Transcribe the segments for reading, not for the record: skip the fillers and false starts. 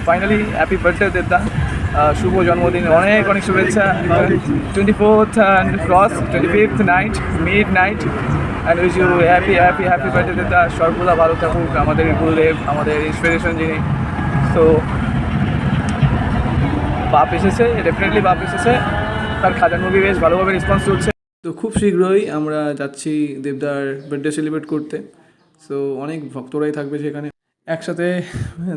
Finally happy birthday দেবদা, শুভ জন্মদিন, অনেক অনেক শুভেচ্ছা। 24th and cross 25th night midnight and wish you happy birthday দেবদা। সর্বদা ভালো থাকুক, আমাদের গুরুদেব, আমাদের ইন্সপিরেশন যিনি। তো বাপ এসেছে, ডেফিনেটলি বাপ এসেছে, তার খাজান মুভি বেশ ভালোভাবে রেসপন্স চলছে। তো খুব শীঘ্রই আমরা যাচ্ছি দেবদার বার্থডে সেলিব্রেট করতে। সো অনেক ভক্তরাই থাকবে সেখানে, একসাথে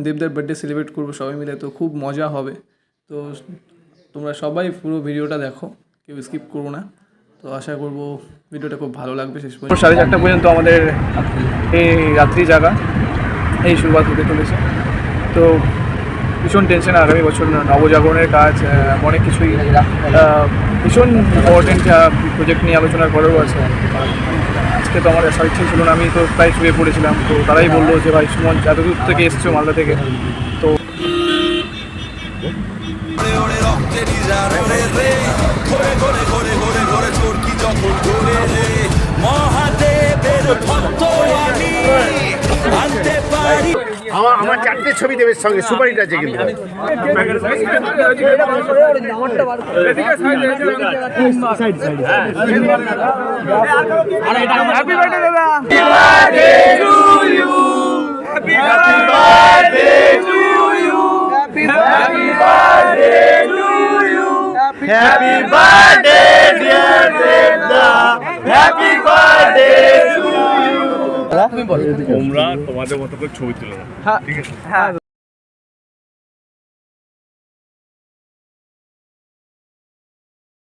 দেবদার বার্থডে সেলিব্রেট করবো সবাই মিলে, তো খুব মজা হবে। তো তোমরা সবাই পুরো ভিডিওটা দেখো, কেউ স্কিপ করবো না। তো আশা করবো ভিডিওটা খুব ভালো লাগবে। শেষ পর্যন্ত 4:30 পর্যন্ত আমাদের এই রাত্রি জাগা এই শুরুয়াত হতে চলেছে। তো ভীষণ টেনশন, আগামী বছর নবজাগরণের কাজ, অনেক কিছুই ভীষণ ইম্পর্টেন্ট প্রজেক্ট নিয়ে আলোচনা করারও আছে। আজকে তো আমার আসার ইচ্ছে ছিল না, আমি তো প্রায় শুয়ে পড়েছিলাম। তো তারাই বললো যে ভাই সুমন এত দূর থেকে এসছো মালদা থেকে, তো আমার 4টে ছবি দেবের সঙ্গে সুপারহিট আছে কিন্তু। হ্যাপি বার্থডে দাদা, হ্যাপি বার্থডে ডিয়ার দেবদা, হ্যাপি বার্থডে টু ইউ। তোমরা তোমাদের মতো করে ছবি তুলে নাও, ঠিক আছে? হ্যাঁ।